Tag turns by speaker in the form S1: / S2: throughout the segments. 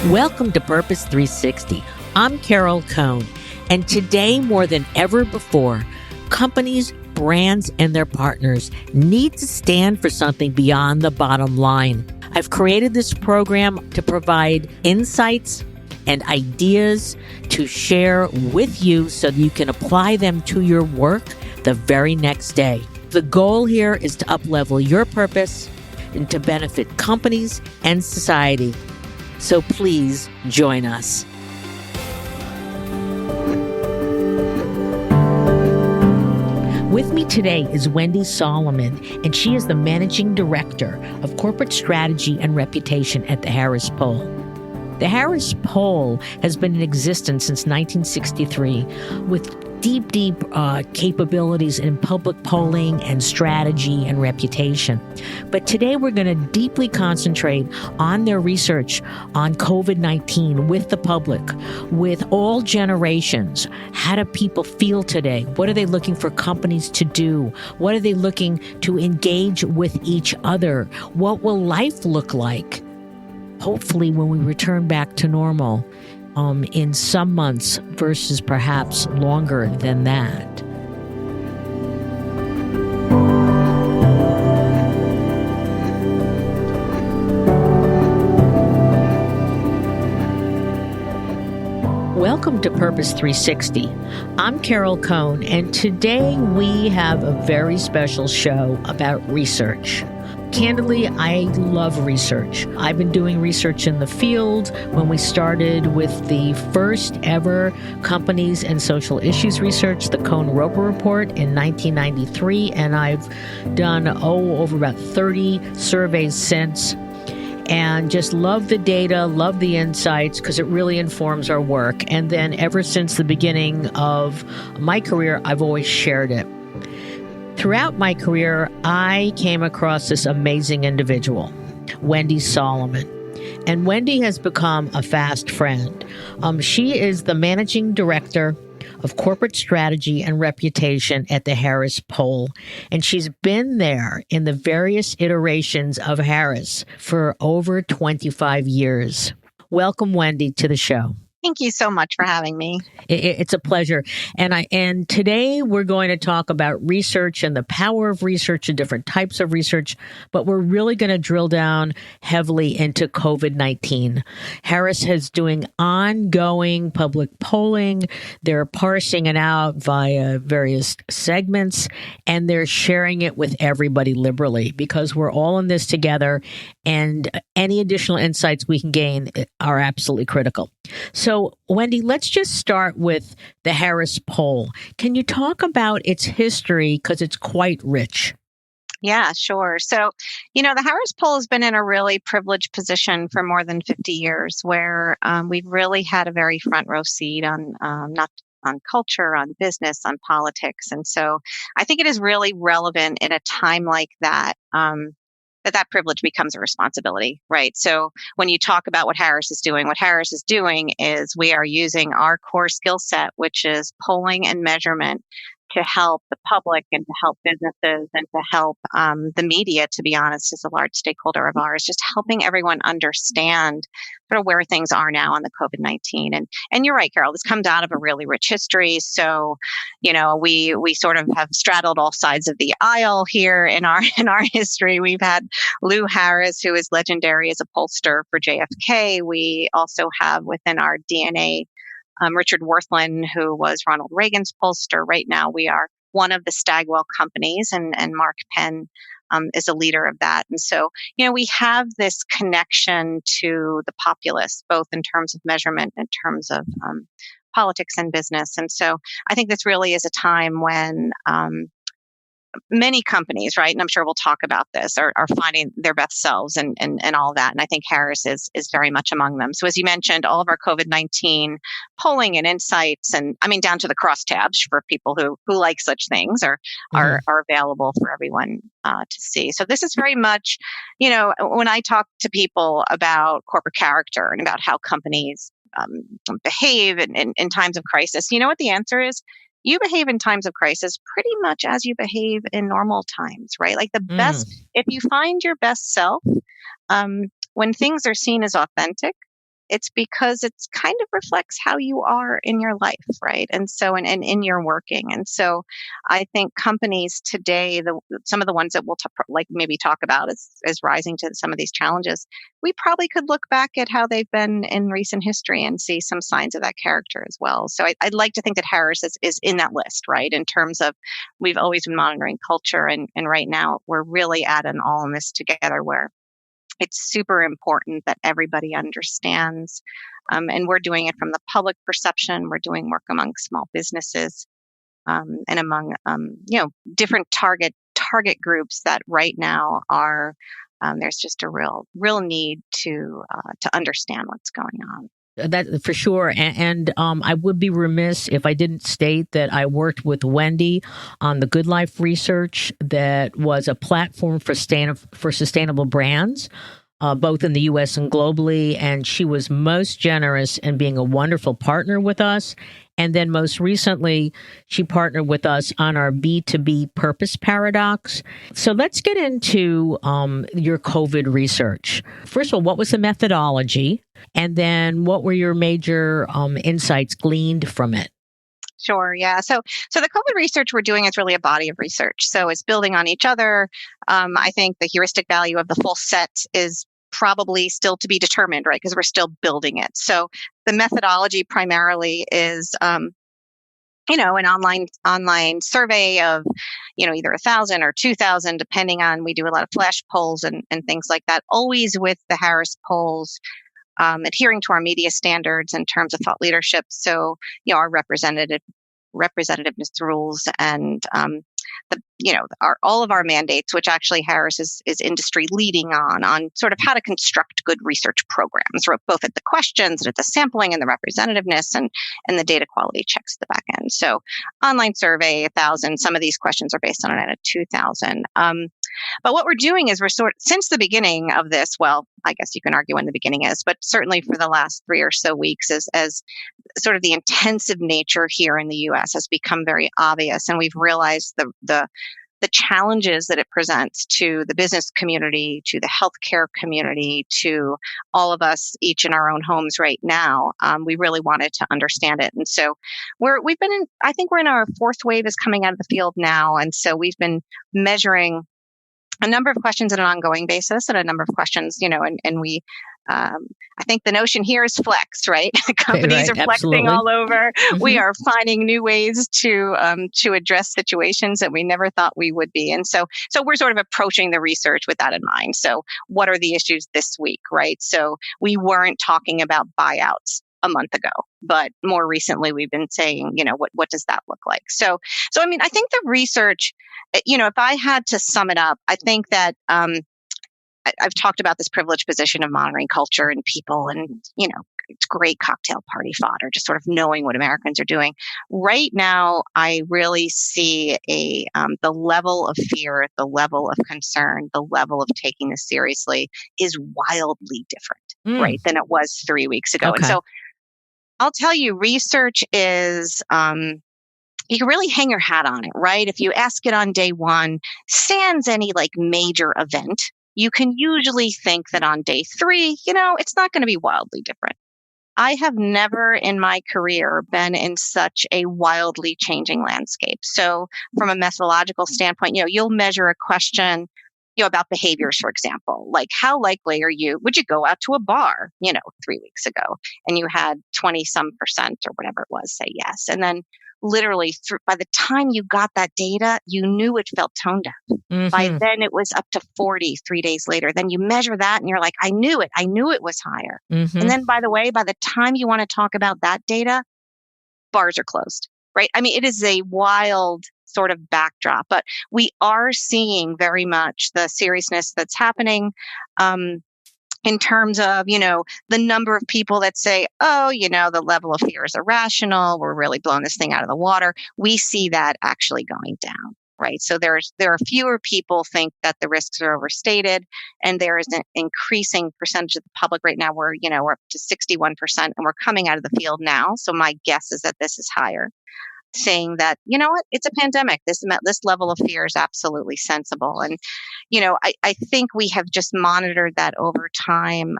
S1: Welcome to Purpose 360. I'm Carol Cohn, and today more than ever before, companies, brands, and their partners need to stand for something beyond the bottom line. I've created this program to provide insights and ideas to share with you so that you can apply them to your work the very next day. The goal here is to up-level your purpose and to benefit companies and society. So please join us. With me today is Wendy Salomon, and she is the Managing Director of Corporate Strategy and Reputation at the Harris Poll. The Harris Poll has been in existence since 1963 with deep capabilities in public polling and strategy and reputation. But today we're going to deeply concentrate on their research on COVID-19 with the public, with all generations. How do people feel today? What are they looking for companies to do? What are they looking to engage with each other? What will life look like? Hopefully when we return back to normal in some months versus perhaps longer than that. Welcome to Purpose 360. I'm Carol Cohn, and today we have a very special show about research. Candidly, I love research. I've been doing research in the field when we started with the first ever companies and social issues research, the Cohn-Roper Report in 1993, and I've done, over about 30 surveys since, and just love the data, love the insights, because it really informs our work. And then ever since the beginning of my career, I've always shared it. Throughout my career, I came across this amazing individual, Wendy Salomon. And Wendy has become a fast friend. She is the Managing Director of Corporate Strategy and Reputation at the Harris Poll. And she's been there in the various iterations of Harris for over 25 years. Welcome, Wendy, to the show.
S2: Thank you so much for having me.
S1: It's a pleasure. And today we're going to talk about research and the power of research and different types of research, but we're really going to drill down heavily into COVID-19. Harris is doing ongoing public polling. They're parsing it out via various segments, and they're sharing it with everybody liberally because we're all in this together, and any additional insights we can gain are absolutely critical. So, Wendy, let's just start with the Harris Poll. Can you talk about its history, because it's quite rich?
S2: Yeah, sure. So, the Harris Poll has been in a really privileged position for more than 50 years, where we've really had a very front row seat on not on culture, on business, on politics. And so I think it is really relevant in a time like that, that privilege becomes a responsibility, right? So when you talk about what Harris is doing is we are using our core skill set, which is polling and measurement, to help the public and to help businesses and to help the media, to be honest, is a large stakeholder of ours, just helping everyone understand sort of where things are now on the COVID-19. And you're right, Carol, this comes out of a really rich history. So, we sort of have straddled all sides of the aisle here in our history. We've had Lou Harris, who is legendary as a pollster for JFK. We also have within our DNA Richard Worthland, who was Ronald Reagan's pollster. Right now, we are one of the Stagwell companies, and Mark Penn is a leader of that. And so, we have this connection to the populace, both in terms of measurement, in terms of politics and business. And so I think this really is a time when many companies, right, and I'm sure we'll talk about this, are finding their best selves and all that. And I think Harris is very much among them. So as you mentioned, all of our COVID-19 polling and insights, and I mean, down to the crosstabs for people who like such things are available for everyone to see. So this is very much, when I talk to people about corporate character and about how companies behave in times of crisis, you know what the answer is? You behave in times of crisis pretty much as you behave in normal times, right? Like the best, if you find your best self, when things are seen as authentic, It's because it's kind of reflects how you are in your life, right? And so, and in your working. And so I think companies today, some of the ones that we'll like maybe talk about as rising to some of these challenges, we probably could look back at how they've been in recent history and see some signs of that character as well. So I'd like to think that Harris is in that list, right? In terms of, we've always been monitoring culture, and right now we're really at an all in this together where it's super important that everybody understands. And we're doing it from the public perception. We're doing work among small businesses and among different target groups that right now are there's just a real need to understand what's going on.
S1: That for sure. And I would be remiss if I didn't state that I worked with Wendy on the Good Life research that was a platform for sustainable brands, both in the U.S. and globally. And she was most generous in being a wonderful partner with us. And then most recently, she partnered with us on our B2B Purpose Paradox. So let's get into your COVID research. First of all, what was the methodology? And then what were your major insights gleaned from it?
S2: Sure. Yeah. So the COVID research we're doing is really a body of research. So it's building on each other. I think the heuristic value of the full set is probably still to be determined, right? Because we're still building it. So the methodology primarily is, an online survey of, either 1,000 or 2,000, depending on, we do a lot of flash polls and things like that, always with the Harris polls. Adhering to our media standards in terms of thought leadership. So, our representativeness rules and all of our mandates, which actually Harris is industry leading on sort of how to construct good research programs, both at the questions and at the sampling and the representativeness and the data quality checks at the back end. So online survey, 1,000, some of these questions are based on an at 2,000. But what we're doing is since the beginning of this, well, I guess you can argue when the beginning is, but certainly for the last 3 or so weeks, as sort of the intensive nature here in the U.S. has become very obvious, and we've realized the challenges that it presents to the business community, to the healthcare community, to all of us, each in our own homes right now. We really wanted to understand it, and so I think we're in our fourth wave is coming out of the field now, and so we've been measuring a number of questions on an ongoing basis and a number of questions, and we, I think the notion here is flex, right? Companies are flexing absolutely. All over. Mm-hmm. We are finding new ways to address situations that we never thought we would be. And so we're sort of approaching the research with that in mind. So what are the issues this week, right? So we weren't talking about buyouts a month ago, but more recently we've been saying, what does that look like? So I mean, I think the research, if I had to sum it up, I think that I've talked about this privileged position of monitoring culture and people, and it's great cocktail party fodder, just sort of knowing what Americans are doing. Right now, I really see the level of fear, the level of concern, the level of taking this seriously is wildly different, right, than it was 3 weeks ago. Okay. And so I'll tell you, research is, you can really hang your hat on it, right? If you ask it on day one, sans any major event, you can usually think that on day 3, it's not going to be wildly different. I have never in my career been in such a wildly changing landscape. So from a methodological standpoint, you'll measure a question, about behaviors, for example, like how likely would you go out to a bar, 3 weeks ago, and you had 20-some% or whatever it was say yes. And then literally by the time you got that data, you knew it felt tone deaf. Mm-hmm. By then it was up to 40 3 days later. Then you measure that and you're like, I knew it was higher. Mm-hmm. And then by the time you want to talk about that data, bars are closed, right? I mean, it is a wild sort of backdrop, but we are seeing very much the seriousness that's happening. In terms of, the number of people that say, oh, the level of fear is irrational, we're really blowing this thing out of the water. We see that actually going down, right? So there are fewer people think that the risks are overstated, and there is an increasing percentage of the public right now. We're up to 61%, and we're coming out of the field now. So my guess is that this is higher, saying that, it's a pandemic. This level of fear is absolutely sensible. And, I think we have just monitored that over time.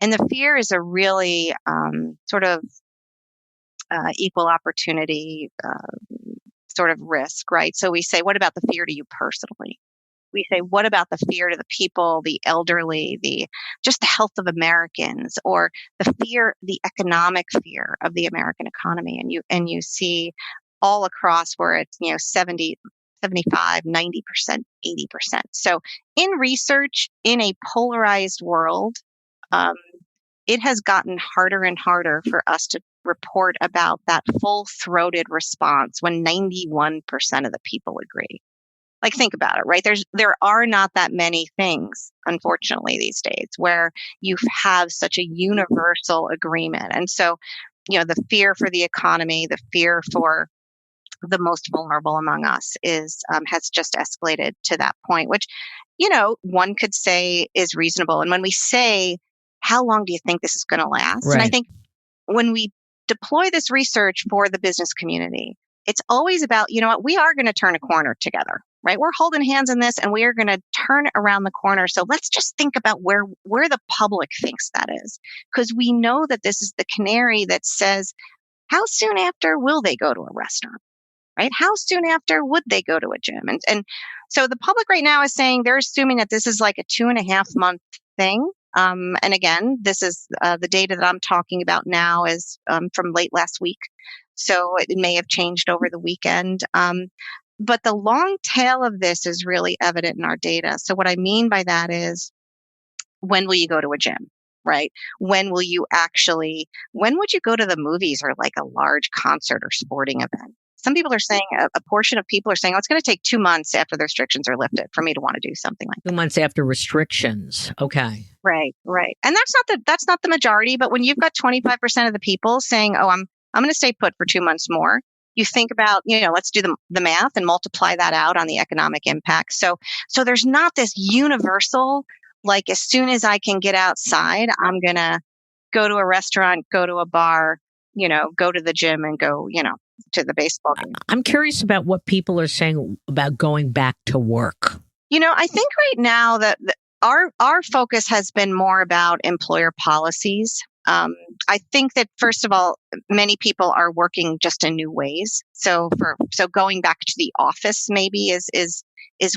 S2: And the fear is a really sort of equal opportunity sort of risk, right? So we say, what about the fear to you personally? We say, what about the fear to the people, the elderly, just the health of Americans, or the economic fear of the American economy? And you see all across where it's 70, 75, 90%, 80%. So in research, in a polarized world, um, it has gotten harder and harder for us to report about that full-throated response when 91% of the people agree. Like, think about it, right? There are not that many things, unfortunately, these days where you have such a universal agreement. And so, the fear for the economy, the fear for the most vulnerable among us has just escalated to that point, which, one could say is reasonable. And when we say, how long do you think this is going to last?
S1: Right.
S2: And I think when we deploy this research for the business community, it's always about, what, we are going to turn a corner together, right? We're holding hands in this and we are going to turn around the corner. So let's just think about where the public thinks that is, because we know that this is the canary that says, how soon after will they go to a restaurant, right? How soon after would they go to a gym? And so the public right now is saying they're assuming that this is like a 2.5-month thing. And again, this is the data that I'm talking about now is from late last week. So it may have changed over the weekend. But the long tail of this is really evident in our data. So what I mean by that is, when will you go to a gym, right? When would you go to the movies or like a large concert or sporting event? Some people are saying, a portion of people are saying, it's going to take 2 months after the restrictions are lifted for me to want to do something like that.
S1: 2 months after restrictions. Okay.
S2: Right. And that's not the majority, but when you've got 25% of the people saying, I'm going to stay put for 2 months more, you think about, let's do the math and multiply that out on the economic impact. So there's not this universal, like, as soon as I can get outside, I'm going to go to a restaurant, go to a bar, go to the gym and go, to the baseball game.
S1: I'm curious about what people are saying about going back to work.
S2: I think right now that our focus has been more about employer policies. I think that, first of all, many people are working just in new ways. So going back to the office maybe is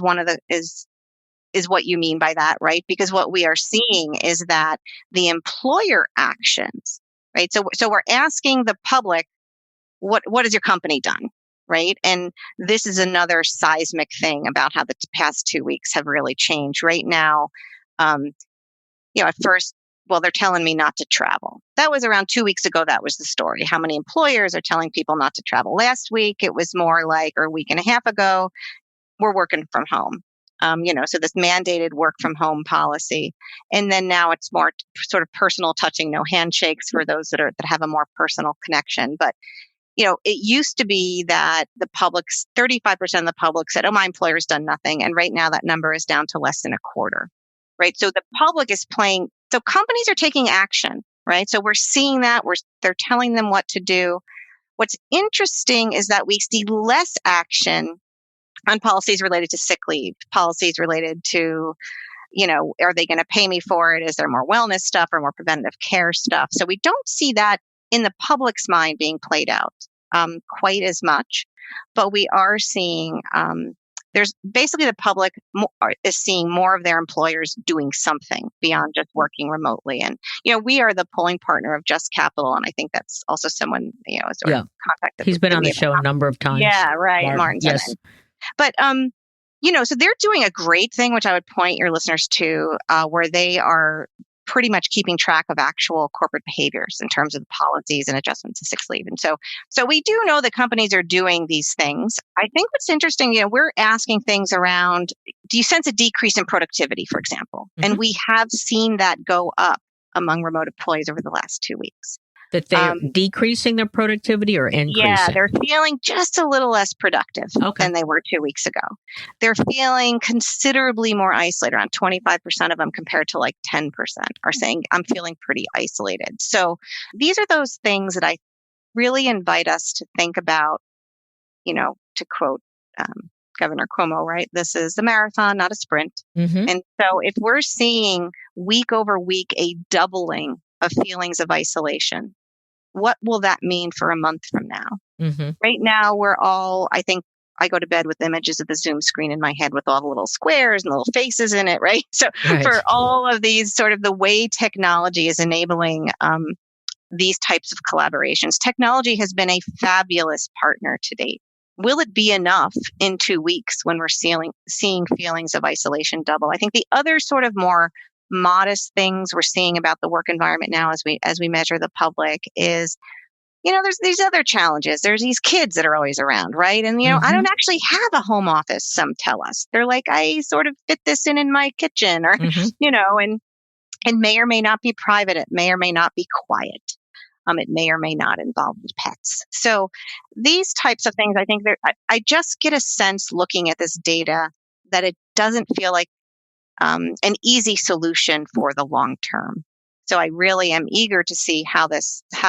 S2: one of the is what you mean by that, right? Because what we are seeing is that the employer actions, right? So we're asking the public, what has your company done, right? And this is another seismic thing about how the past 2 weeks have really changed. Right now, at first, well, they're telling me not to travel. That was around 2 weeks ago. That was the story. How many employers are telling people not to travel? Last week, it was more like, or a week and a half ago, we're working from home. So this mandated work from home policy. And then now it's more sort of personal touching, no handshakes for those that have a more personal connection. But, it used to be that 35% of the public said, my employer's done nothing. And right now that number is down to less than a quarter, right? So the public is playing, so companies are taking action, right? So we're seeing that they're telling them what to do. What's interesting is that we see less action on policies related to sick leave, policies related to, are they going to pay me for it? Is there more wellness stuff or more preventative care stuff? So we don't see that in the public's mind being played out quite as much, but we are seeing there's basically the public is seeing more of their employers doing something beyond just working remotely. And, we are the polling partner of Just Capital. And I think that's also someone, sort of contacted.
S1: He's been on the show a number of times.
S2: Yeah, right. Martin.
S1: Yes.
S2: But, so they're doing a great thing, which I would point your listeners to, where they are pretty much keeping track of actual corporate behaviors in terms of the policies and adjustments to sick leave. And so we do know that companies are doing these things. I think what's interesting, we're asking things around, do you sense a decrease in productivity, for example? Mm-hmm. And we have seen that go up among remote employees over the last 2 weeks.
S1: That they're decreasing their productivity or increasing?
S2: Yeah, they're feeling just a little less productive than they were 2 weeks ago. They're feeling considerably more isolated. Around 25% of them compared to like 10% are saying, I'm feeling pretty isolated. So these are those things that I really invite us to think about, to quote Governor Cuomo, right? This is a marathon, not a sprint.
S1: Mm-hmm.
S2: And so if we're seeing week over week a doubling of feelings of isolation, what will that mean for a month from now?
S1: Mm-hmm.
S2: Right now, I think I go to bed with images of the Zoom screen in my head with all the little squares and little faces in it, right? So
S1: Right.
S2: for all of these sort of the way technology is enabling these types of collaborations, technology has been a fabulous partner to date. Will it be enough in 2 weeks when we're seeing feelings of isolation double? I think the other sort of more modest things we're seeing about the work environment now as we measure the public is, there's these other challenges. There's these kids that are always around, right? And, I
S1: Mm-hmm.
S2: don't actually have a home office, some tell us. They're like, I sort of fit this in my kitchen or,
S1: Mm-hmm.
S2: and may or may not be private. It may or may not be quiet. It may or may not involve pets. So these types of things, I think I just get a sense looking at this data that it doesn't feel like an easy solution for the long term. So I really am eager to see how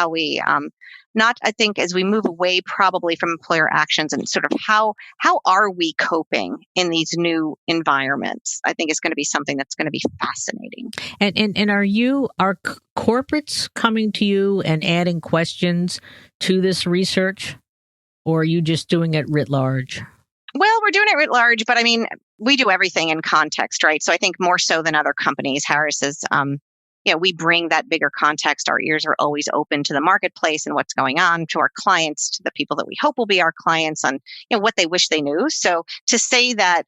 S2: we, I think as we move away probably from employer actions and sort of how are we coping in these new environments? I think it's going to be something that's going to be fascinating.
S1: And are corporates coming to you and adding questions to this research, or are you just doing it writ large?
S2: Well, we're doing it writ large, but I mean, we do everything in context, right? So I think more so than other companies, Harris is, we bring that bigger context. Our ears are always open to the marketplace and what's going on, to our clients, to the people that we hope will be our clients, on what they wish they knew. So to say that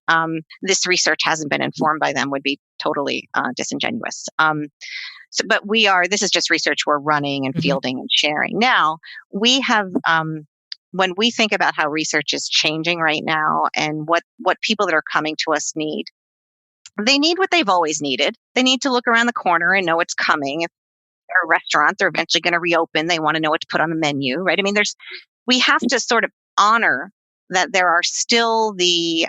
S2: this research hasn't been informed by them would be totally disingenuous. But this is just research we're running and fielding and sharing. Now, we have, when we think about how research is changing right now and what people that are coming to us need, they need what they've always needed. They need to look around the corner and know what's coming. If they're a restaurant, they're eventually going to reopen. They want to know what to put on the menu, right? I mean, we have to sort of honor that there are still the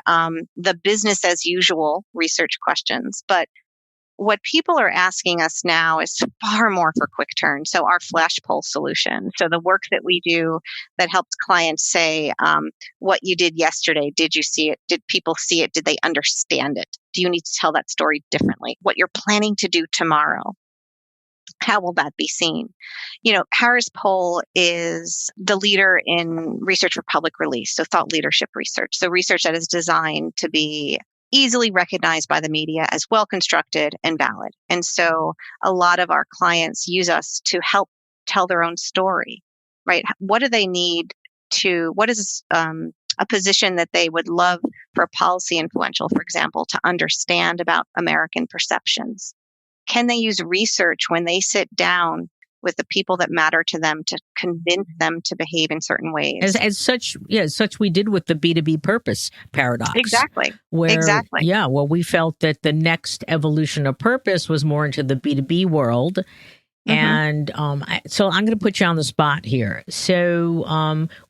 S2: business as usual research questions, but what people are asking us now is far more for quick turn. So our flash poll solution. So the work that we do that helps clients say, what you did yesterday, did you see it? Did people see it? Did they understand it? Do you need to tell that story differently? What you're planning to do tomorrow, how will that be seen? Harris Poll is the leader in research for public release, so thought leadership research. So research that is designed to be easily recognized by the media as well constructed and valid. And so a lot of our clients use us to help tell their own story, right? What do they need what is a position that they would love for a policy influential, for example, to understand about American perceptions? Can they use research when they sit down with the people that matter to them to convince them to behave in certain ways?
S1: As such we did with the B2B Purpose Paradox.
S2: Exactly.
S1: Well, we felt that the next evolution of purpose was more into the B2B world. And so I'm going to put you on the spot here. So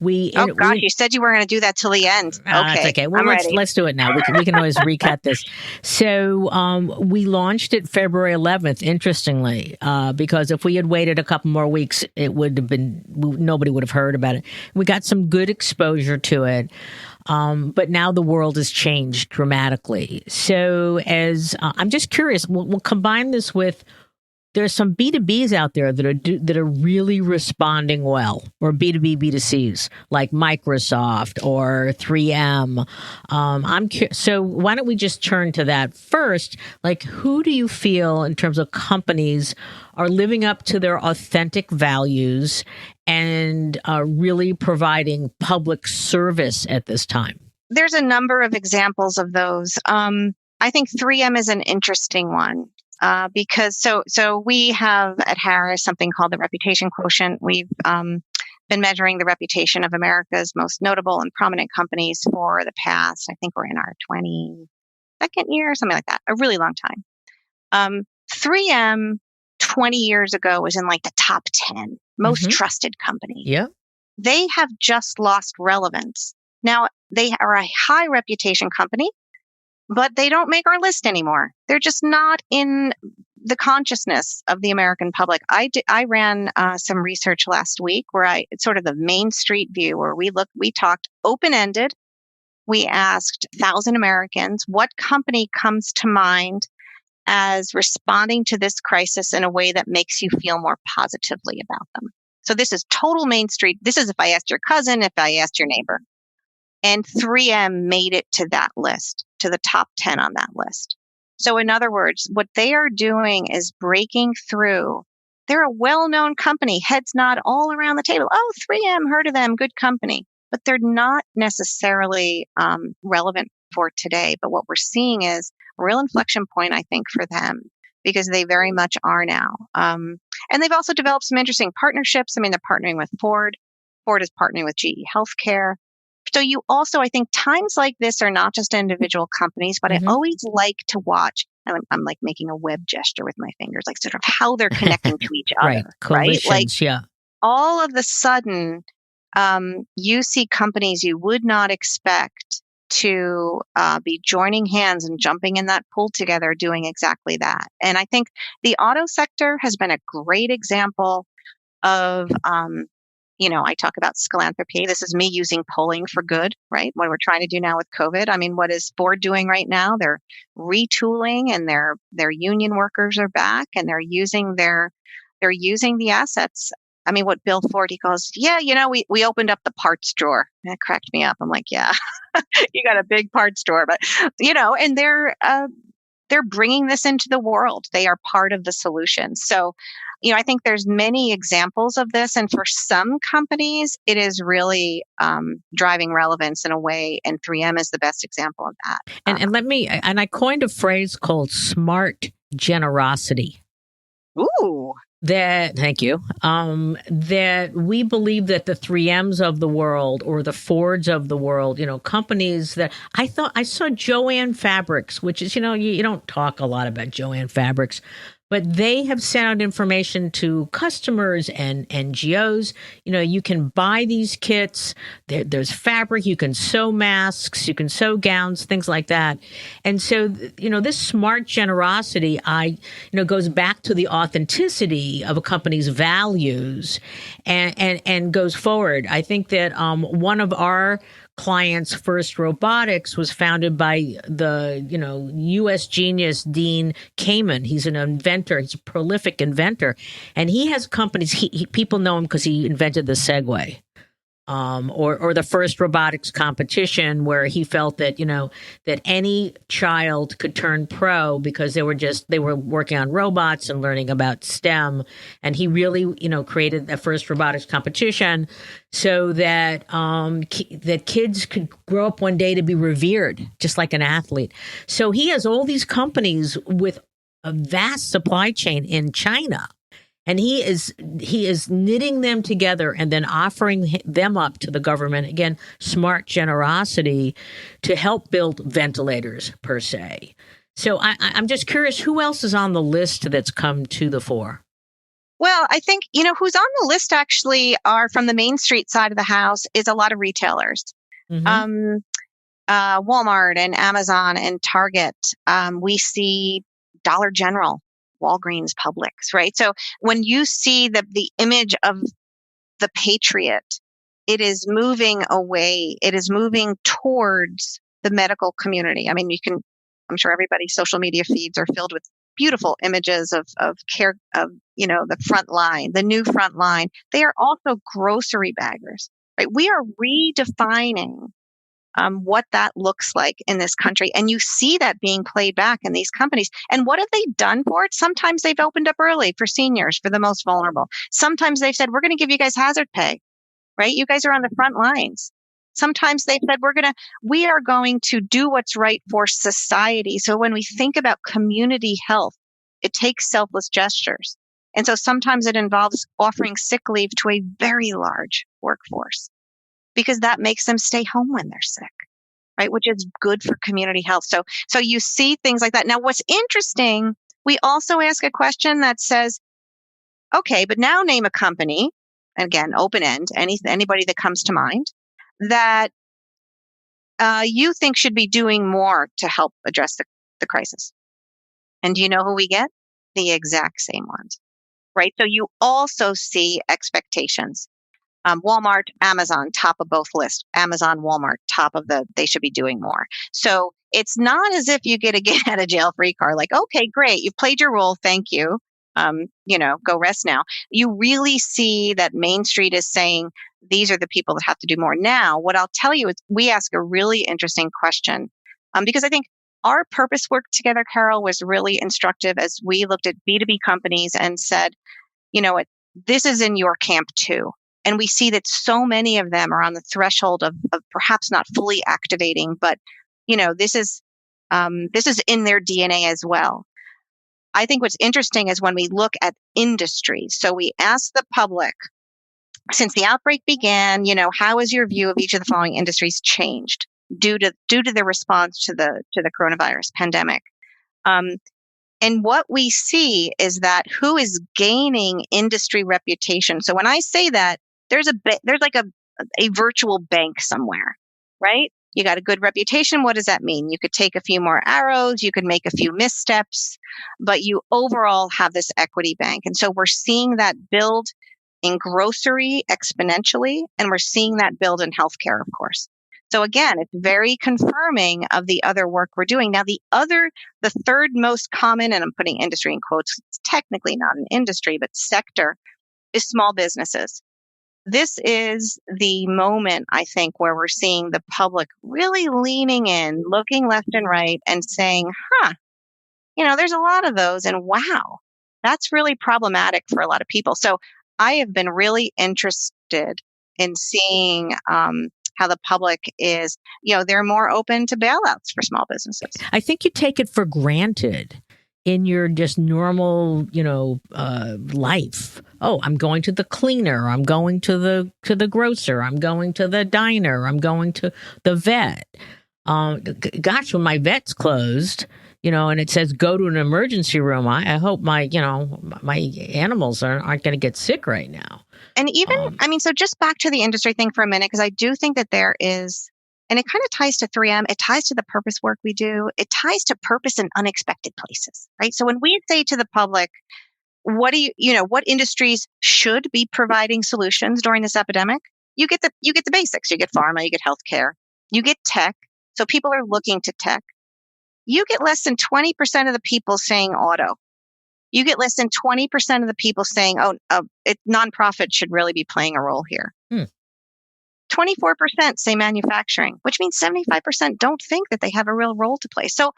S2: you said you were going to do that till the end. Okay,
S1: okay. Well, let's do it now. We can always recut this. So we launched it February 11th. Interestingly, because if we had waited a couple more weeks, it would have been nobody would have heard about it. We got some good exposure to it. But now the world has changed dramatically. So I'm just curious, we'll combine this with. There's some B2Bs out there that are really responding well, or B2B, B2Cs, like Microsoft or 3M. So why don't we just turn to that first? Like, who do you feel in terms of companies are living up to their authentic values and really providing public service at this time?
S2: There's a number of examples of those. I think 3M is an interesting one. Because so we have at Harris something called the reputation quotient. We've been measuring the reputation of America's most notable and prominent companies for the past, I think we're in our 22nd year, something like that, a really long time. 3M 20 years ago was in like the top 10 most trusted company.
S1: Yeah.
S2: They have just lost relevance. Now, they are a high reputation company, but they don't make our list anymore. They're just not in the consciousness of the American public. I ran some research last week where it's sort of the Main Street view where we talked open-ended We asked 1,000 Americans, what company comes to mind as responding to this crisis in a way that makes you feel more positively about them? So this is total Main Street. This is if I asked your cousin, if I asked your neighbor. And 3M made it to that list, to the top 10 on that list. So in other words, what they are doing is breaking through. They're a well-known company, heads nod all around the table. Oh, 3M, heard of them, good company. But they're not necessarily relevant for today. But what we're seeing is a real inflection point, I think, for them, because they very much are now. And they've also developed some interesting partnerships. I mean, they're partnering with Ford. Ford is partnering with GE Healthcare. So you also, I think times like this are not just individual companies, but I always like to watch, I'm like making a web gesture with my fingers, like sort of how they're connecting to each other,
S1: Right. Coalitions,
S2: right? Like
S1: yeah.
S2: all of a sudden, you see companies you would not expect to be joining hands and jumping in that pool together doing exactly that. And I think the auto sector has been a great example of, I talk about philanthropy. This is me using polling for good, right? What we're trying to do now with COVID. I mean, what is Ford doing right now? They're retooling, and their union workers are back, and they're using the assets. I mean, what Bill Ford, he goes, yeah, we opened up the parts drawer. And that cracked me up. I'm like, yeah, you got a big parts drawer, but and they're bringing this into the world. They are part of the solution. So, I think there's many examples of this. And for some companies, it is really driving relevance in a way. And 3M is the best example of that.
S1: And I coined a phrase called smart generosity.
S2: Ooh.
S1: Thank you. That we believe that the 3Ms of the world or the Fords of the world, companies that I saw Jo-Ann Fabrics, which is, you don't talk a lot about Jo-Ann Fabrics, but they have sent out information to customers and NGOs. You can buy these kits. There's fabric. You can sew masks. You can sew gowns, things like that. And so, this smart generosity, goes back to the authenticity of a company's values and goes forward. I think that one of our clients, First Robotics, was founded by the, U.S. genius Dean Kamen. He's an inventor. He's a prolific inventor. And he has companies. People know him because he invented the Segway. Or the first robotics competition, where he felt that, that any child could turn pro because they were working on robots and learning about STEM. And he really, created the first robotics competition so that, that kids could grow up one day to be revered, just like an athlete. So he has all these companies with a vast supply chain in China. And he is knitting them together and then offering them up to the government. Again, smart generosity to help build ventilators, per se. So I'm just curious, who else is on the list that's come to the fore?
S2: Well, I think, who's on the list actually are from the Main Street side of the house is a lot of retailers. Mm-hmm. Walmart and Amazon and Target. We see Dollar General, Walgreens, Publix, right? So when you see the image of the patriot, it is moving away. It is moving towards the medical community. I mean, I'm sure everybody's social media feeds are filled with beautiful images of care, of, the front line, the new front line. They are also grocery baggers, right? We are redefining what that looks like in this country. And you see that being played back in these companies. And what have they done for it? Sometimes they've opened up early for seniors, for the most vulnerable. Sometimes they've said, we're going to give you guys hazard pay, right? You guys are on the front lines. Sometimes they've said, we are going to do what's right for society. So when we think about community health, it takes selfless gestures. And so sometimes it involves offering sick leave to a very large workforce, because that makes them stay home when they're sick, right? Which is good for community health. So you see things like that. Now, what's interesting, we also ask a question that says, okay, but now name a company, and again, open end, anybody that comes to mind, that you think should be doing more to help address the crisis. And do you know who we get? The exact same ones, right? So you also see expectations. Walmart, Amazon, top of both lists. Amazon, Walmart, top of they should be doing more. So it's not as if you get a get out of jail free card, like, okay, great, you've played your role, thank you. Go rest now. You really see that Main Street is saying, these are the people that have to do more. Now, what I'll tell you is we ask a really interesting question, because I think our purpose work together, Carol, was really instructive as we looked at B2B companies and said, you know what, this is in your camp too. And we see that so many of them are on the threshold of perhaps not fully activating, but this is in their DNA as well. I think what's interesting is when we look at industries. So we ask the public, since the outbreak began, how has your view of each of the following industries changed due to the response to the coronavirus pandemic? And what we see is that who is gaining industry reputation. So when I say that, there's like a virtual bank somewhere, right? You got a good reputation. What does that mean? You could take a few more arrows, you could make a few missteps, but you overall have this equity bank. And so we're seeing that build in grocery exponentially, and we're seeing that build in healthcare, of course. So again, it's very confirming of the other work we're doing. Now, the third most common, and I'm putting industry in quotes, it's technically not an industry, but sector, is small businesses. This is the moment, I think, where we're seeing the public really leaning in, looking left and right and saying, there's a lot of those. And wow, that's really problematic for a lot of people. So I have been really interested in seeing how the public is, they're more open to bailouts for small businesses.
S1: I think you take it for granted in your just normal, life. Oh, I'm going to the cleaner. I'm going to the grocer. I'm going to the diner. I'm going to the vet. Gosh, when my vet's closed, and it says go to an emergency room, I hope my animals aren't going to get sick right now.
S2: And even, so just back to the industry thing for a minute, because I do think that there is, and it kind of ties to 3M, it ties to the purpose work we do, it ties to purpose in unexpected places, right? So when we say to the public, what industries should be providing solutions during this epidemic, you get the basics. You get pharma, you get healthcare, you get tech. So people are looking to tech. You get less than 20% of the people saying auto. You get less than 20% of the people saying, nonprofit should really be playing a role here. 24% say manufacturing, which means 75% don't think that they have a real role to play. So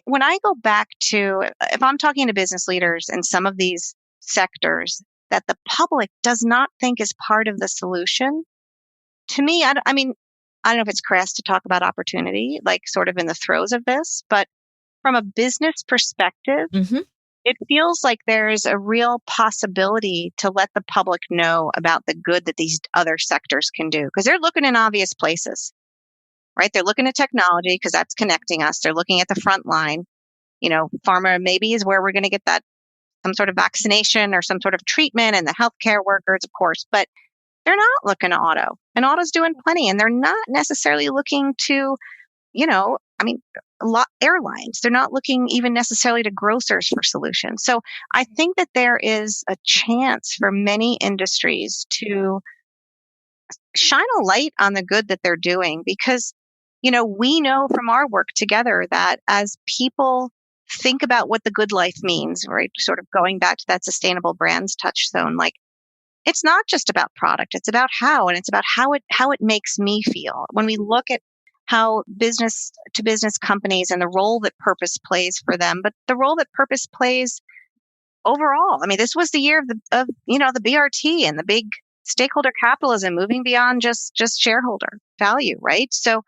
S2: when I go back to, if I'm talking to business leaders in some of these sectors that the public does not think is part of the solution, to me, I don't know if it's crass to talk about opportunity, like sort of in the throes of this, but from a business perspective, it feels like there's a real possibility to let the public know about the good that these other sectors can do, because they're looking in obvious places, right? They're looking at technology because that's connecting us. They're looking at the front line. Pharma maybe is where we're going to get that some sort of vaccination or some sort of treatment, and the healthcare workers, of course, but they're not looking at auto, and auto's doing plenty, and they're not necessarily looking to, a lot airlines. They're not looking even necessarily to grocers for solutions. So I think that there is a chance for many industries to shine a light on the good that they're doing, because, we know from our work together that as people think about what the good life means, right? Sort of going back to that sustainable brands touchstone, like it's not just about product, it's about how, and it's about how it makes me feel. When we look at how business to business companies and the role that purpose plays for them, but the role that purpose plays overall. This was the year of the BRT and the big stakeholder capitalism, moving beyond just shareholder value, right? So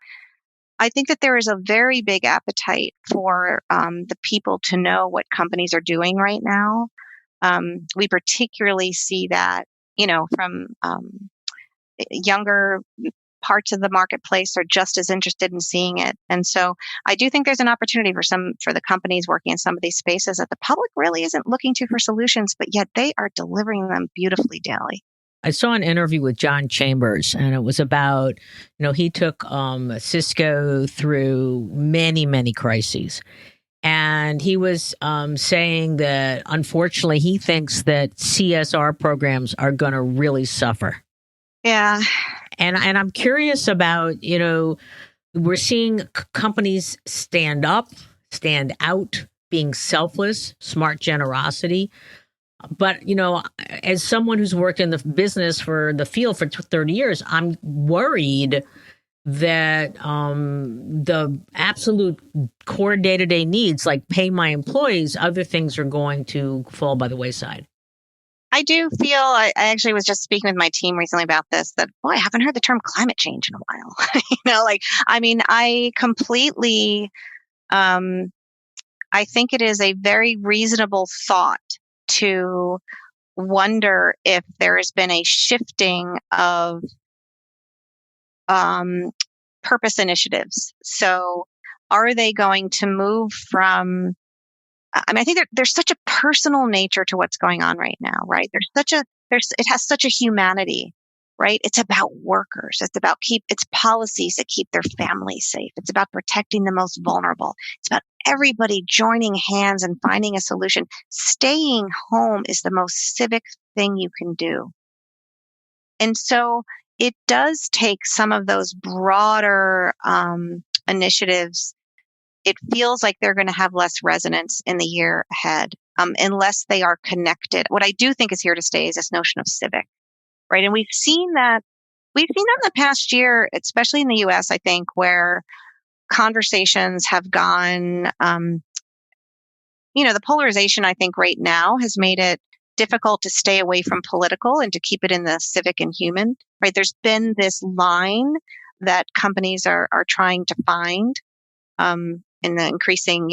S2: I think that there is a very big appetite for the people to know what companies are doing right now. We particularly see that, from younger parts of the marketplace are just as interested in seeing it. And so I do think there's an opportunity for the companies working in some of these spaces that the public really isn't looking to for solutions, but yet they are delivering them beautifully daily.
S1: I saw an interview with John Chambers, and it was about, he took Cisco through many, many crises. And he was saying that, unfortunately, he thinks that CSR programs are going to really suffer
S2: Yeah.
S1: And I'm curious about, we're seeing companies stand up, stand out, being selfless, smart generosity. But, as someone who's worked in the business for the field for 30 years, I'm worried that the absolute core day-to-day needs, like pay my employees, other things are going to fall by the wayside.
S2: I do feel, I actually was just speaking with my team recently about this, that, boy, I haven't heard the term climate change in a while. I completely, I think it is a very reasonable thought to wonder if there has been a shifting of purpose initiatives. So are they going to move from, I think there's such a personal nature to what's going on right now, right? It has such a humanity, right? It's about workers. It's policies that keep their families safe. It's about protecting the most vulnerable. It's about everybody joining hands and finding a solution. Staying home is the most civic thing you can do. And so it does take some of those broader initiatives. It feels like they're going to have less resonance in the year ahead, unless they are connected. What I do think is here to stay is this notion of civic, right? And we've seen that in the past year, especially in the US, I think, where conversations have gone, the polarization, I think, right now has made it difficult to stay away from political and to keep it in the civic and human, right? There's been this line that companies are trying to find in the increasing,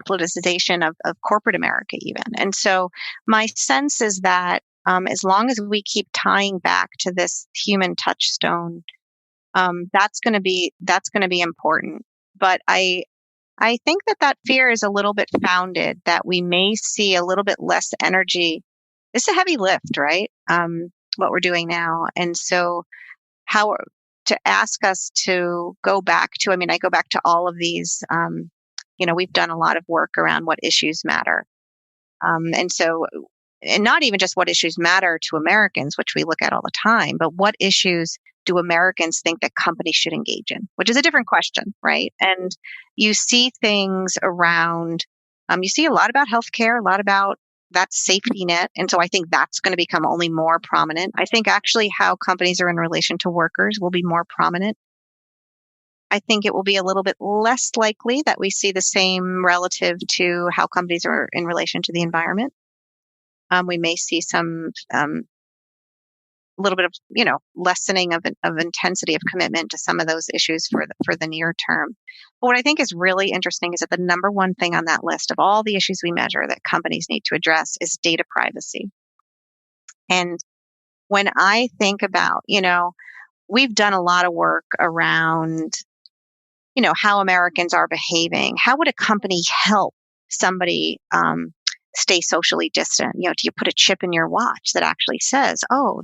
S2: politicization of corporate America even. And so my sense is that as long as we keep tying back to this human touchstone, that's going to be important. But I think that fear is a little bit founded, that we may see a little bit less energy. It's a heavy lift, right? What we're doing now. And so how to ask us to go back to, I go back to all of these, we've done a lot of work around what issues matter. And not even just what issues matter to Americans, which we look at all the time, but what issues do Americans think that companies should engage in, which is a different question, right? And you see things around, you see a lot about healthcare, a lot about that safety net. And so I think that's going to become only more prominent. I think actually how companies are in relation to workers will be more prominent. I think it will be a little bit less likely that we see the same relative to how companies are in relation to the environment. We may see some little bit of lessening of intensity of commitment to some of those issues for the near term. But what I think is really interesting is that the number one thing on that list of all the issues we measure that companies need to address is data privacy. And when I think about, we've done a lot of work around, how Americans are behaving. How would a company help somebody stay socially distant? Do you put a chip in your watch that actually says, oh,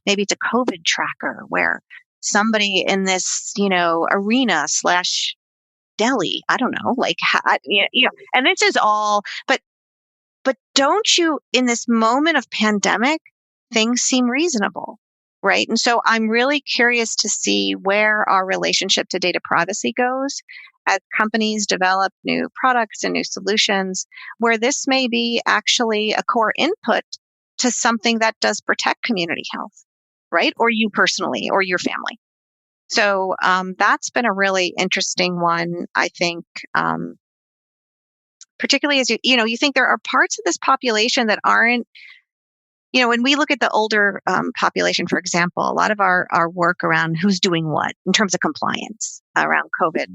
S2: maybe it's a COVID tracker where somebody in this, arena / deli, I don't know, and this is all, but don't you, in this moment of pandemic, things seem reasonable, right? And so I'm really curious to see where our relationship to data privacy goes as companies develop new products and new solutions, where this may be actually a core input to something that does protect community health, right? Or you personally, or your family. So that's been a really interesting one, I think, particularly as you think there are parts of this population that aren't, when we look at the older population, for example, a lot of our work around who's doing what in terms of compliance around COVID,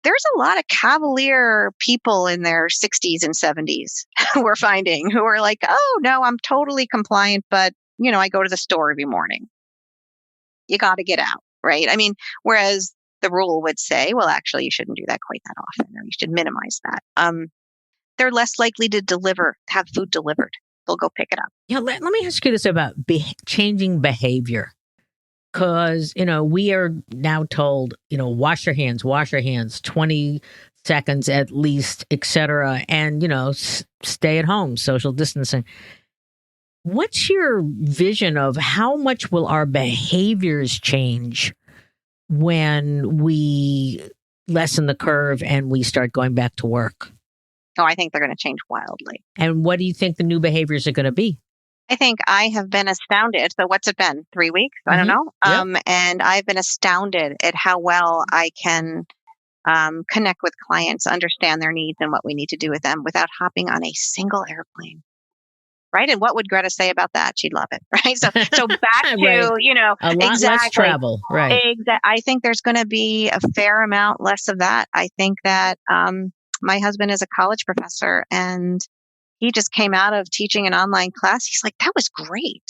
S2: there's a lot of cavalier people in their 60s and 70s we're finding who are like, oh, no, I'm totally compliant, but, I go to the store every morning. You got to get out, right? Whereas the rule would say, well, actually, you shouldn't do that quite that often, or you should minimize that. They're less likely to have food delivered. They'll go pick it up.
S1: Yeah, let me ask you this about changing behavior. Because, we are now told, wash your hands, 20 seconds at least, et cetera. And, stay at home, social distancing. What's your vision of how much will our behaviors change when we lessen the curve and we start going back to work?
S2: Oh, I think they're going to change wildly.
S1: And what do you think the new behaviors are going to be?
S2: I think I have been astounded. So what's it been? 3 weeks? I don't know.
S1: Yep.
S2: And I've been astounded at how well I can connect with clients, understand their needs and what we need to do with them without hopping on a single airplane. Right. And what would Greta say about that? She'd love it. Right. So back to,
S1: Right. A lot less travel. Right.
S2: I think there's going to be a fair amount less of that. I think that my husband is a college professor and he just came out of teaching an online class. He's like, that was great.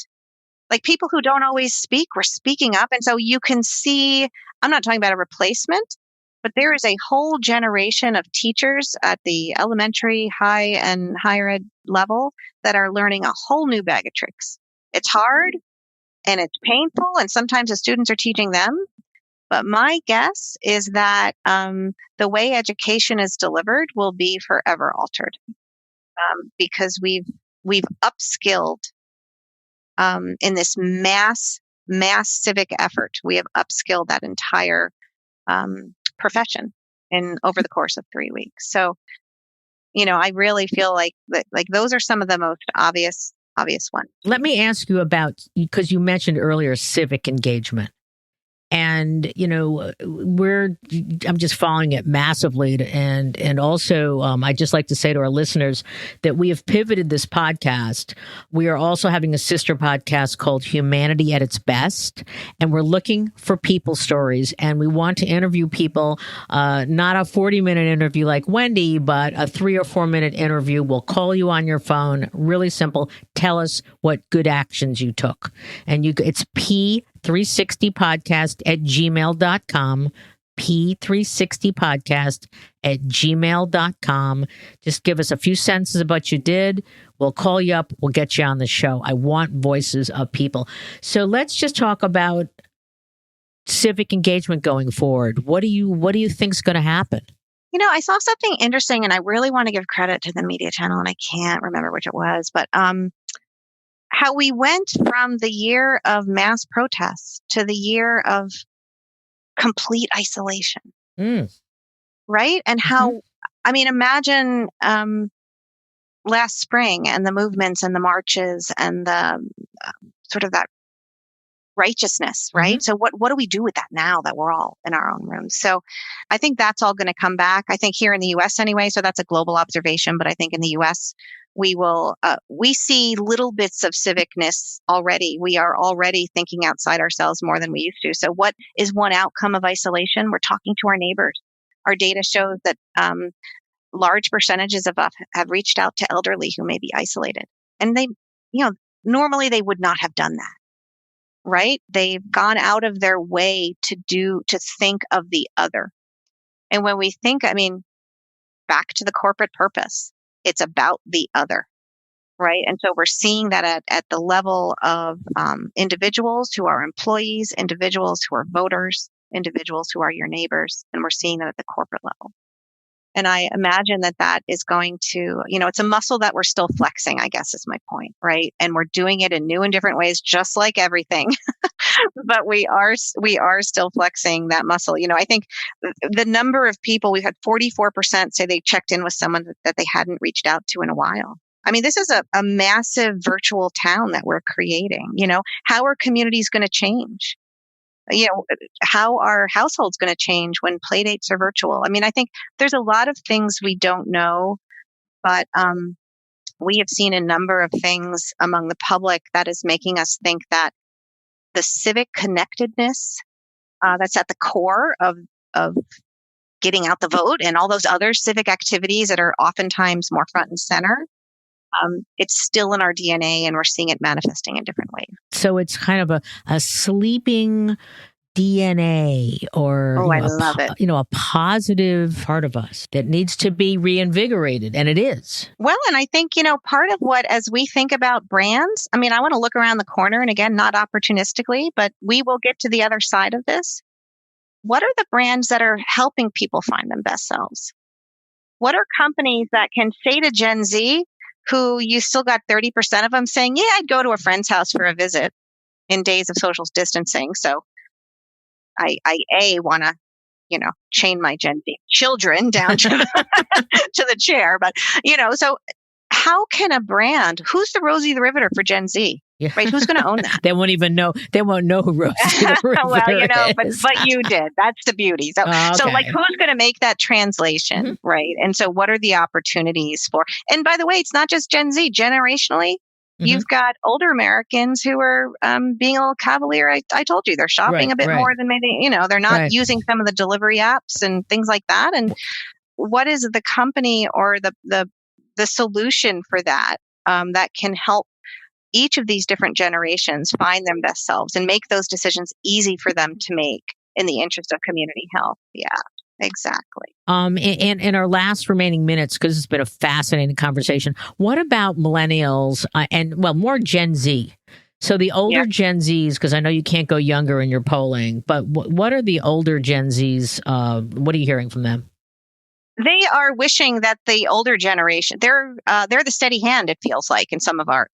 S2: Like people who don't always speak were speaking up. And so you can see, I'm not talking about a replacement, but there is a whole generation of teachers at the elementary, high, and higher ed level that are learning a whole new bag of tricks. It's hard and it's painful, and sometimes the students are teaching them. But my guess is that the way education is delivered will be forever altered because we've upskilled in this mass civic effort. We have upskilled that entire profession over the course of 3 weeks. So, I really feel like those are some of the most obvious ones.
S1: Let me ask you about, because you mentioned earlier civic engagement. And, I'm just following it massively. And also, I'd just like to say to our listeners that we have pivoted this podcast. We are also having a sister podcast called Humanity at Its Best. And we're looking for people stories. And we want to interview people, not a 40-minute interview like Wendy, but a 3 or 4 minute interview. We'll call you on your phone. Really simple. Tell us what good actions you took. And it's P360podcast@gmail.com, P360podcast@gmail.com. Just give us a few sentences about what you did. We'll call you up. We'll get you on the show. I want voices of people. So let's just talk about civic engagement going forward. What do you think is going to happen?
S2: I saw something interesting, and I really want to give credit to the media channel, and I can't remember which it was, but how we went from the year of mass protests to the year of complete isolation. Right? And how, imagine last spring and the movements and the marches and the sort of that righteousness, right? So what do we do with that now that we're all in our own rooms? So I think that's all going to come back. I think here in the US anyway, so that's a global observation, but I think in the US, we see little bits of civicness already. We are already thinking outside ourselves more than we used to. So what is one outcome of isolation? We're talking to our neighbors. Our data shows that large percentages of us have reached out to elderly who may be isolated. And they, normally they would not have done that, right? They've gone out of their way to think of the other. And when we think, back to the corporate purpose, it's about the other, right? And so we're seeing that at the level of individuals who are employees, individuals who are voters, individuals who are your neighbors, and we're seeing that at the corporate level. And I imagine that is going to, it's a muscle that we're still flexing, I guess is my point, right? And we're doing it in new and different ways, just like everything. But we are still flexing that muscle. I think the number of people, we've had 44% say they checked in with someone that they hadn't reached out to in a while. This is a massive virtual town that we're creating. How are communities going to change? How are households going to change when play dates are virtual? I think there's a lot of things we don't know, but we have seen a number of things among the public that is making us think that the civic connectedness that's at the core of getting out the vote and all those other civic activities that are oftentimes more front and center, it's still in our DNA, and we're seeing it manifesting in different ways.
S1: So it's kind of a sleeping DNA, or
S2: I love it.
S1: A positive part of us that needs to be reinvigorated, and it is.
S2: Well, and I think part of what, as we think about brands, I want to look around the corner, and again, not opportunistically, but we will get to the other side of this. What are the brands that are helping people find them best selves? What are companies that can say to Gen Z, who you still got 30% of them saying, yeah, I'd go to a friend's house for a visit in days of social distancing. So I want to, chain my Gen Z children down to the chair. But, so how can a brand, who's the Rosie the Riveter for Gen Z?
S1: Yeah.
S2: Right? Who's going to own that?
S1: They won't even know. They won't know who Rosie the Riveter is.
S2: but you did. That's the beauty. So, so like, who's going to make that translation, right? And so, what are the opportunities for? And by the way, it's not just Gen Z. Generationally, you've got older Americans who are being a little cavalier. I told you they're shopping a bit more than maybe they're not using some of the delivery apps and things like that. And what is the company or the solution for that that can help each of these different generations find their best selves and make those decisions easy for them to make in the interest of community health? Yeah, exactly.
S1: In our last remaining minutes, because it's been a fascinating conversation, what about millennials and more Gen Z? So the older Gen Zs, because I know you can't go younger in your polling, but what are the older Gen Zs? What are you hearing from them?
S2: They are wishing that the older generation, they're the steady hand, it feels like, in some of our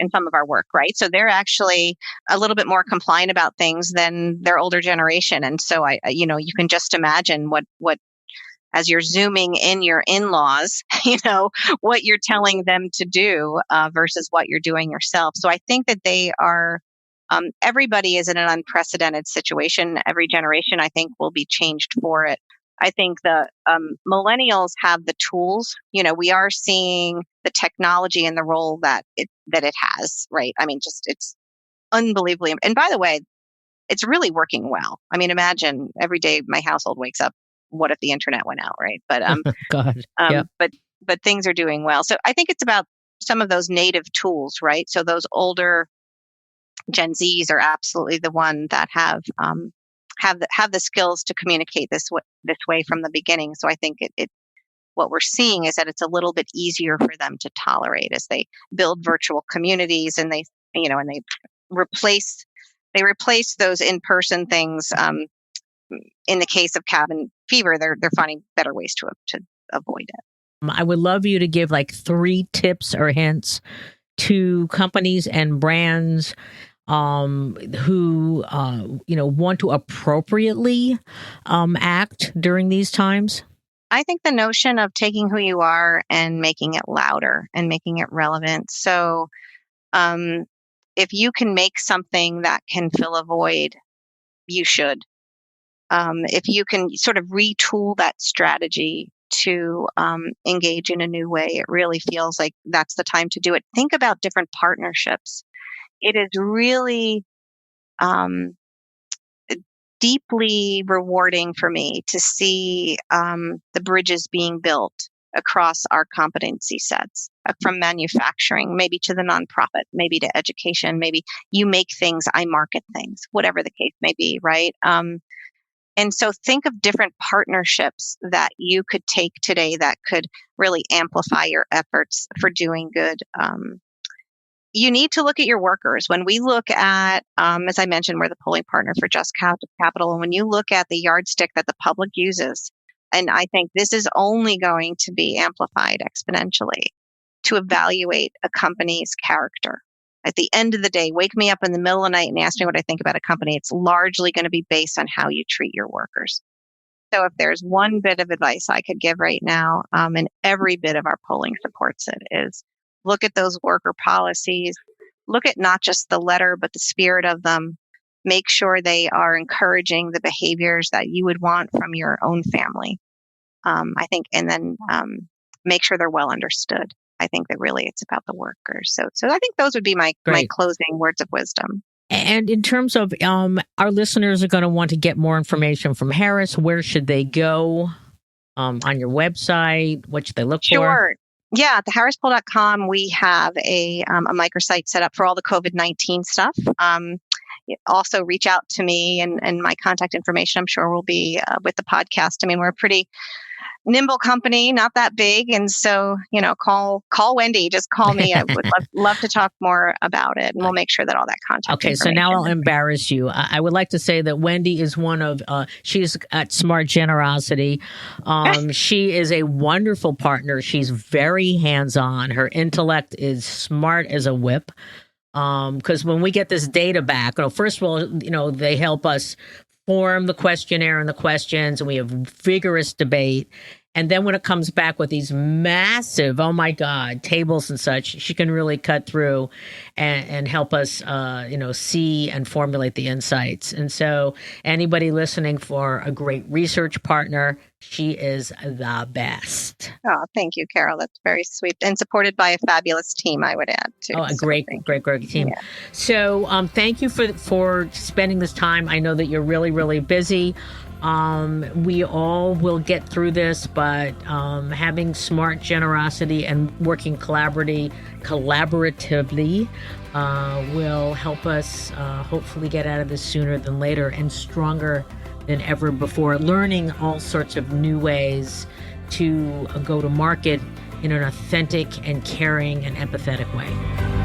S2: work, right? So they're actually a little bit more compliant about things than their older generation. And so you can just imagine what as you're zooming in your in-laws, what you're telling them to do versus what you're doing yourself. So I think that they are, everybody is in an unprecedented situation. Every generation, I think, will be changed for it. I think the millennials have the tools. We are seeing the technology and the role that it has, right? I mean, it's unbelievably. And by the way, it's really working well. I mean, imagine every day my household wakes up. What if the internet went out, right? But
S1: God,
S2: but things are doing well. So I think it's about some of those native tools, right? So those older Gen Zs are absolutely the one that have the skills to communicate this way from the beginning. So I think what we're seeing is that it's a little bit easier for them to tolerate as they build virtual communities and they replace those in-person things. In the case of cabin fever, they're finding better ways to avoid it.
S1: I would love you to give 3 tips or hints to companies and brands who want to appropriately act during these times?
S2: I think the notion of taking who you are and making it louder and making it relevant. So if you can make something that can fill a void, you should. If you can sort of retool that strategy to engage in a new way, it really feels like that's the time to do it. Think about different partnerships. It is really deeply rewarding for me to see the bridges being built across our competency sets, from manufacturing, maybe to the nonprofit, maybe to education, maybe you make things, I market things, whatever the case may be, right? And so think of different partnerships that you could take today that could really amplify your efforts for doing good. You need to look at your workers. When we look at, as I mentioned, we're the polling partner for Just Capital. And when you look at the yardstick that the public uses, and I think this is only going to be amplified exponentially to evaluate a company's character. At the end of the day, wake me up in the middle of the night and ask me what I think about a company. It's largely going to be based on how you treat your workers. So if there's one bit of advice I could give right now, and every bit of our polling supports it, is look at those worker policies. Look at not just the letter, but the spirit of them. Make sure they are encouraging the behaviors that you would want from your own family. I think, and then make sure they're well understood. I think that really it's about the workers. So I think those would be my closing words of wisdom.
S1: And in terms of our listeners are going to want to get more information from Harris, where should they go? On your website? What should they look for?
S2: Sure. Yeah, at theharrispoll.com, we have a microsite set up for all the COVID-19 stuff. Also reach out to me and my contact information, I'm sure, will be with the podcast. I mean, we're a pretty nimble company, not that big. And so, call Wendy, just call me. I would love to talk more about it. And we'll make sure that all that contact
S1: Okay, so now I'll embarrass you. I would like to say that Wendy is one of, she's at Smart Generosity. She is a wonderful partner. She's very hands-on. Her intellect is smart as a whip. Because when we get this data back, first of all, they help us form the questionnaire and the questions, and we have vigorous debate. And then when it comes back with these massive, oh my God, tables and such, she can really cut through and help us, see and formulate the insights. And so anybody listening for a great research partner, she is the best.
S2: Oh, thank you, Carol. That's very sweet. And supported by a fabulous team, I would add, too.
S1: Oh, a great team. Yeah. So thank you for spending this time. I know that you're really, really busy. We all will get through this, but having smart generosity and working collaboratively will help us hopefully get out of this sooner than later and stronger than ever before, learning all sorts of new ways to go to market in an authentic and caring and empathetic way.